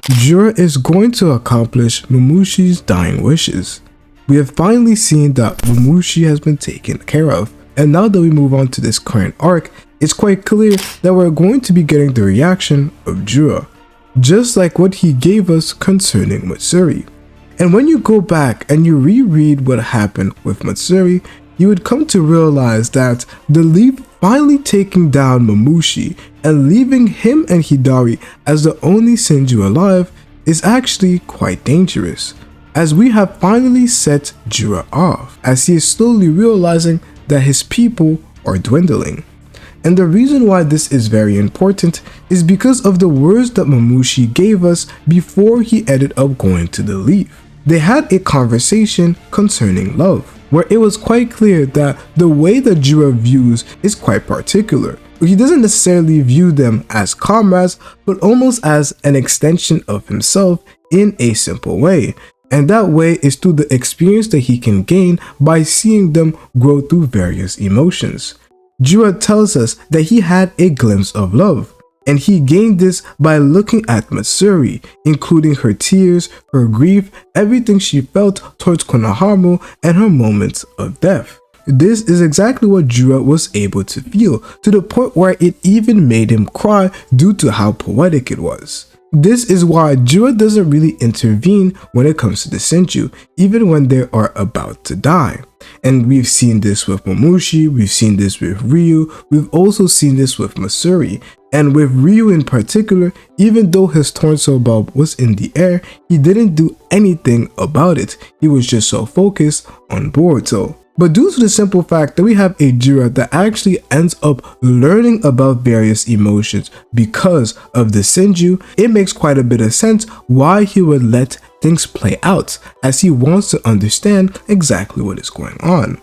Jura is going to accomplish Mamushi's dying wishes. We have finally seen that Mamushi has been taken care of, and now that we move on to this current arc, it's quite clear that we're going to be getting the reaction of Jura, just like what he gave us concerning Matsuri. And when you go back and you reread what happened with Matsuri, you would come to realize that the leap finally taking down Mamushi and leaving him and Hidari as the only Shinju alive is actually quite dangerous, as we have finally set Jura off, as he is slowly realizing that his people are dwindling. And the reason why this is very important is because of the words that Mamushi gave us before he ended up going to the leaf. They had a conversation concerning love, where it was quite clear that the way that Jura views is quite particular. He doesn't necessarily view them as comrades, but almost as an extension of himself in a simple way. And that way is through the experience that he can gain by seeing them grow through various emotions. Jura tells us that he had a glimpse of love, and he gained this by looking at Matsuri, including her tears, her grief, everything she felt towards Konoha and her moments of death. This is exactly what Jura was able to feel, to the point where it even made him cry due to how poetic it was. This is why Jura doesn't really intervene when it comes to the Shinju, even when they are about to die. And we've seen this with Mamushi, we've seen this with Ryu, we've also seen this with Matsuri. And with Ryu in particular, even though his torso bulb was in the air, he didn't do anything about it. He was just so focused on Boruto. But due to the simple fact that we have a Jura that actually ends up learning about various emotions because of the Shinju, it makes quite a bit of sense why he would let things play out, as he wants to understand exactly what is going on.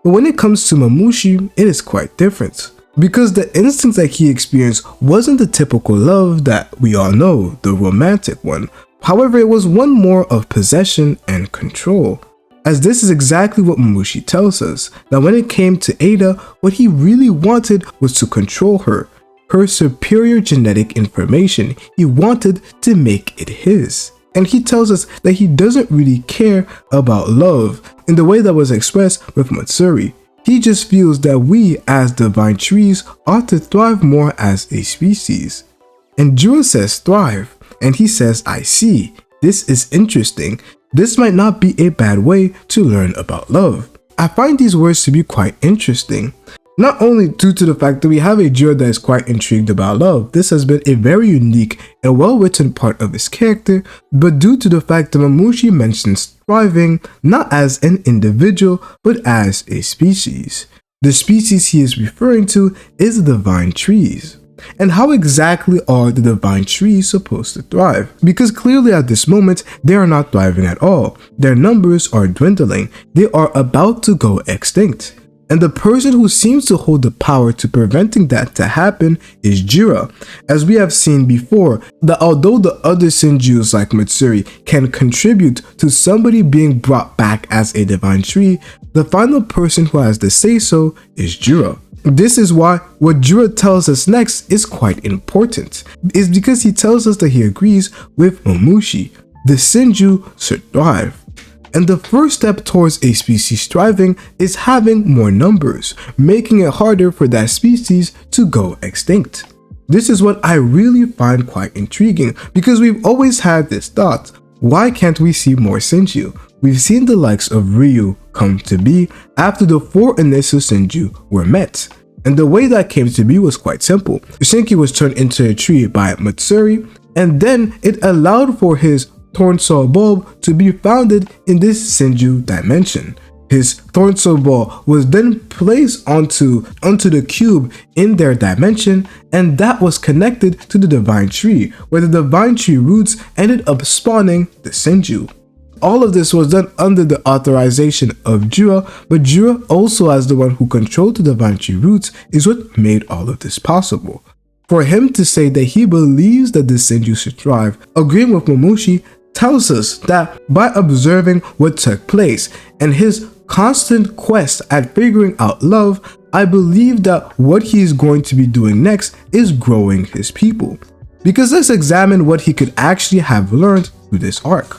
But when it comes to Mamushi, it is quite different, because the instincts that he experienced wasn't the typical love that we all know, the romantic one. However, it was one more of possession and control. As this is exactly what Mamushi tells us, that when it came to Ada, what he really wanted was to control her superior genetic information. He wanted to make it his. And he tells us that he doesn't really care about love in the way that was expressed with Matsuri. He just feels that we as divine trees ought to thrive more as a species. And Jura says thrive, and he says, I see, this is interesting. This might not be a bad way to learn about love. I find these words to be quite interesting. Not only due to the fact that we have a Jura that is quite intrigued about love, this has been a very unique and well-written part of his character, but due to the fact that Mamushi mentions thriving not as an individual, but as a species. The species he is referring to is the divine trees. And how exactly are the divine trees supposed to thrive? Because clearly at this moment, they are not thriving at all. Their numbers are dwindling. They are about to go extinct. And the person who seems to hold the power to preventing that to happen is Jura. As we have seen before, that although the other Shinjus like Matsuri can contribute to somebody being brought back as a divine tree, the final person who has the say-so is Jura. This is why what Jura tells us next is quite important. It's because he tells us that he agrees with Mamushi. The Shinju should thrive. And the first step towards a species thriving is having more numbers, making it harder for that species to go extinct. This is what I really find quite intriguing, because we've always had this thought, why can't we see more Shinju? We've seen the likes of Ryu come to be after the 4 initial Shinju were met. And the way that came to be was quite simple. Shinki was turned into a tree by Matsuri, and then it allowed for his Thornsaw bulb to be founded in this Shinju dimension. His Thornsaw ball was then placed onto the cube in their dimension, and that was connected to the divine tree, where the divine tree roots ended up spawning the Shinju. All of this was done under the authorization of Jura, but Jura, also as the one who controlled the divine tree roots, is what made all of this possible. For him to say that he believes that the Shinju should thrive, agreeing with Mamushi, tells us that by observing what took place and his constant quest at figuring out love, I believe that what he is going to be doing next is growing his people. Because let's examine what he could actually have learned through this arc.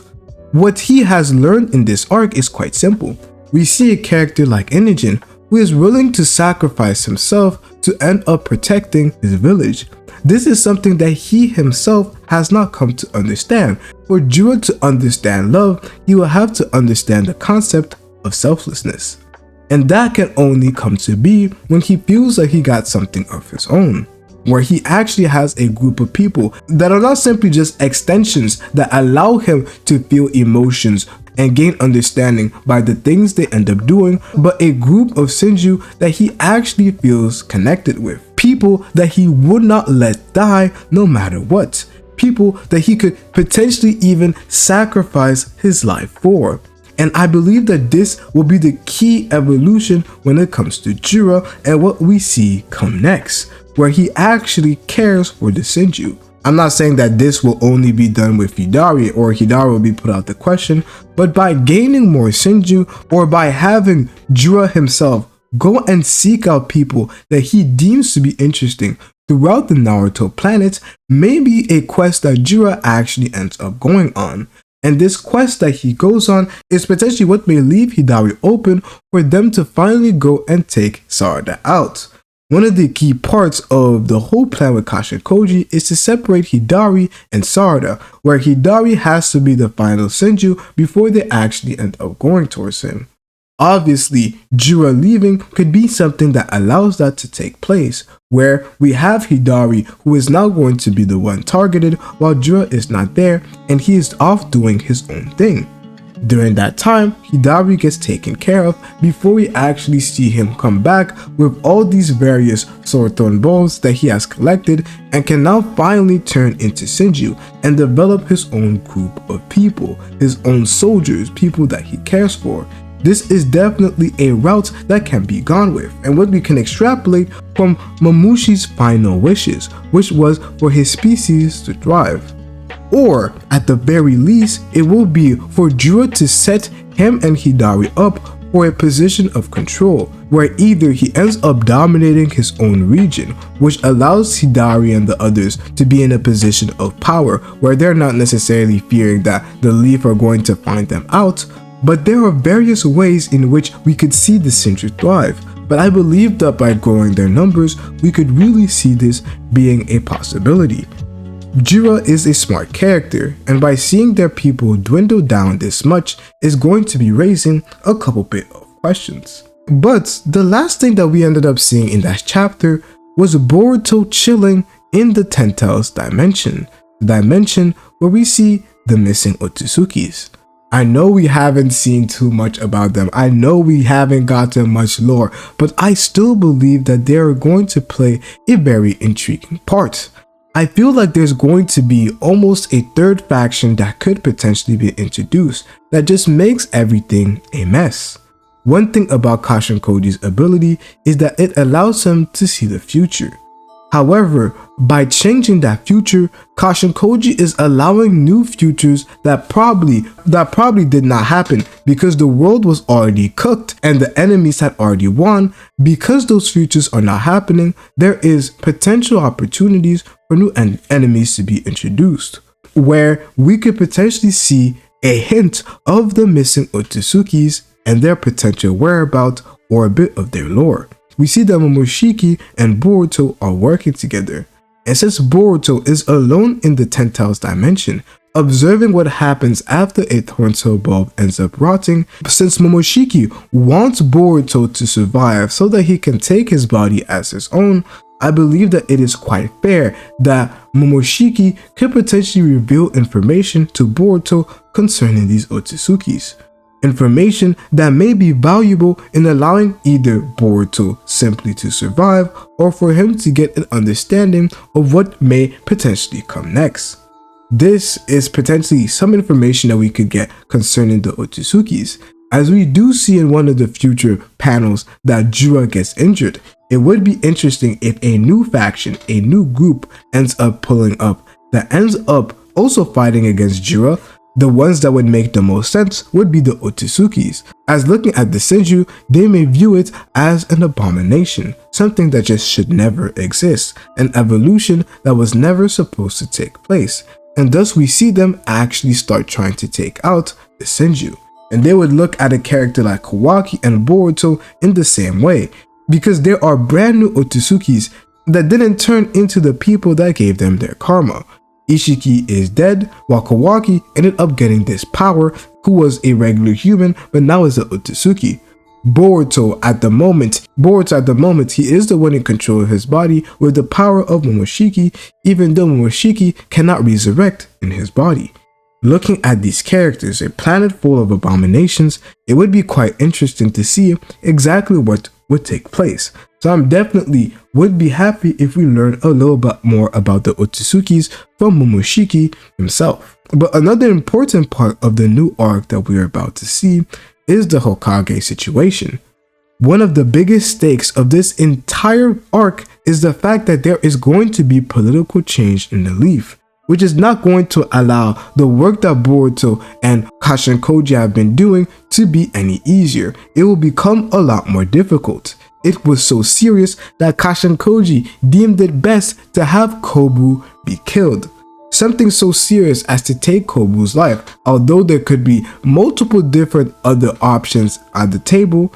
What he has learned in this arc is quite simple. We see a character like Inogen who is willing to sacrifice himself to end up protecting his village. This is something that he himself has not come to understand. For Jura to understand love, he will have to understand the concept of selflessness. And that can only come to be when he feels like he got something of his own, where he actually has a group of people that are not simply just extensions that allow him to feel emotions and gain understanding by the things they end up doing, but a group of Shinju that he actually feels connected with. People that he would not let die no matter what. People that he could potentially even sacrifice his life for. And I believe that this will be the key evolution when it comes to Jura and what we see come next, where he actually cares for the Shinju. I'm not saying that this will only be done with Hidari or Hidari will be put out the question, but by gaining more Shinju or by having Jura himself go and seek out people that he deems to be interesting throughout the Naruto planet, may be a quest that Jura actually ends up going on. And this quest that he goes on is potentially what may leave Hidari open for them to finally go and take Sarada out. One of the key parts of the whole plan with Kashinkoji is to separate Hidari and Sarada, where Hidari has to be the final Shinju before they actually end up going towards him. Obviously, Jura leaving could be something that allows that to take place, where we have Hidari who is now going to be the one targeted while Jura is not there and he is off doing his own thing. During that time, Hidari gets taken care of before we actually see him come back with all these various sword thorn balls that he has collected and can now finally turn into Shinju and develop his own group of people, his own soldiers, people that he cares for. This is definitely a route that can be gone with, and what we can extrapolate from Mamushi's final wishes, which was for his species to thrive. Or, at the very least, it will be for Jura to set him and Hidari up for a position of control, where either he ends up dominating his own region, which allows Hidari and the others to be in a position of power, where they're not necessarily fearing that the Leaf are going to find them out, but there are various ways in which we could see the Shinju thrive. But I believe that by growing their numbers, we could really see this being a possibility. Jura is a smart character, and by seeing their people dwindle down this much is going to be raising a couple bit of questions. But the last thing that we ended up seeing in that chapter was Boruto chilling in the 10 Tails dimension, the dimension where we see the missing Otsutsukis. I know we haven't seen too much about them, I know we haven't gotten much lore, but I still believe that they are going to play a very intriguing part. I feel like there's going to be almost a third faction that could potentially be introduced that just makes everything a mess. One thing about Kashinkoji's ability is that it allows him to see the future. However, by changing that future, Kashinkoji is allowing new futures that probably did not happen because the world was already cooked and the enemies had already won. Because those futures are not happening, there is potential opportunities for new enemies to be introduced, where we could potentially see a hint of the missing Otsutsuki's and their potential whereabouts or a bit of their lore. We see that Mamushi and Boruto are working together, and since Boruto is alone in the 10 Tails dimension, observing what happens after a Thorntail bulb ends up rotting, since Mamushi wants Boruto to survive so that he can take his body as his own, I believe that it is quite fair that Mamushi could potentially reveal information to Boruto concerning these Otsutsukis. Information that may be valuable in allowing either Boruto simply to survive or for him to get an understanding of what may potentially come next. This is potentially some information that we could get concerning the Otsutsuki's, as we do see in one of the future panels that Jura gets injured. It would be interesting if a new faction, a new group ends up pulling up that ends up also fighting against Jura, The ones that would make the most sense would be the Otsutsukis, as looking at the Shinju, they may view it as an abomination, something that just should never exist, an evolution that was never supposed to take place, and thus we see them actually start trying to take out the Shinju. And they would look at a character like Kawaki and Boruto in the same way, because there are brand new Otsutsukis that didn't turn into the people that gave them their karma. Ishiki is dead, while Kawaki ended up getting this power, who was a regular human but now is an Otsutsuki. Boruto at the moment, he is the one in control of his body with the power of Mamushi, even though Mamushi cannot resurrect in his body. Looking at these characters, a planet full of abominations, it would be quite interesting to see exactly what would take place. So I'm definitely would be happy if we learn a little bit more about the Otsutsukis from Mamushi himself. But another important part of the new arc that we are about to see is the Hokage situation. One of the biggest stakes of this entire arc is the fact that there is going to be political change in the Leaf, which is not going to allow the work that Boruto and Kashinkoji have been doing to be any easier. It will become a lot more difficult. It was so serious that Kashinkoji deemed it best to have Kobu be killed. Something so serious as to take Kobu's life, although there could be multiple different other options at the table,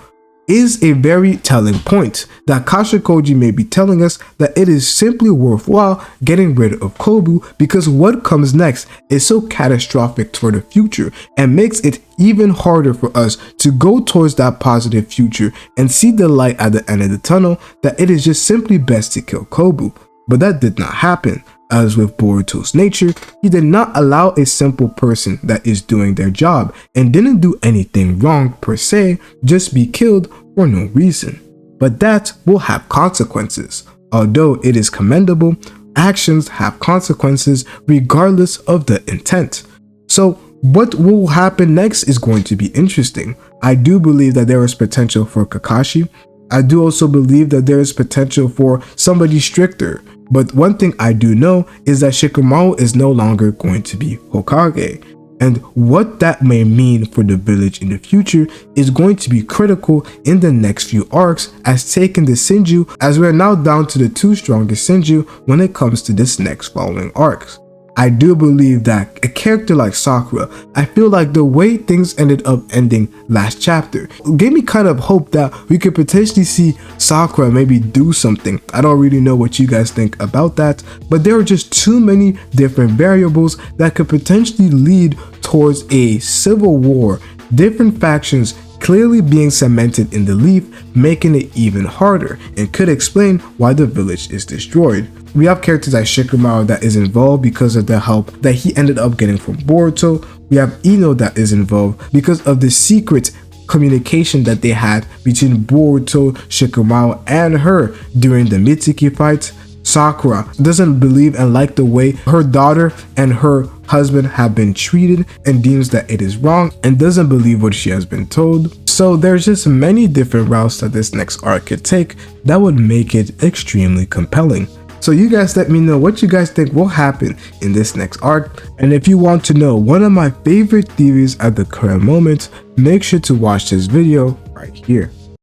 is a very telling point that Kashinkoji may be telling us that it is simply worthwhile getting rid of Kobu because what comes next is so catastrophic for the future and makes it even harder for us to go towards that positive future and see the light at the end of the tunnel, that it is just simply best to kill Kobu. But that did not happen. As with Boruto's nature, he did not allow a simple person that is doing their job and didn't do anything wrong per se, just be killed for no reason. But that will have consequences. Although it is commendable, actions have consequences regardless of the intent. So what will happen next is going to be interesting. I do believe that there is potential for Kakashi. I do also believe that there is potential for somebody stricter. But one thing I do know is that Shikamaru is no longer going to be Hokage. And what that may mean for the village in the future is going to be critical in the next few arcs, as taking the Shinju, as we are now down to the 2 strongest Shinju when it comes to this next following arcs. I do believe that a character like Sakura, I feel like the way things ended up ending last chapter gave me kind of hope that we could potentially see Sakura maybe do something. I don't really know what you guys think about that, but there are just too many different variables that could potentially lead towards a civil war, different factions clearly being cemented in the Leaf, making it even harder, and could explain why the village is destroyed. We have characters like Shikamaru that is involved because of the help that he ended up getting from Boruto. We have Ino that is involved because of the secret communication that they had between Boruto, Shikamaru, and her during the Mitsuki fight. Sakura doesn't believe and like the way her daughter and her husband have been treated and deems that it is wrong and doesn't believe what she has been told. So there's just many different routes that this next arc could take that would make it extremely compelling. So you guys let me know what you guys think will happen in this next arc, and if you want to know one of my favorite theories at the current moment, make sure to watch this video right here.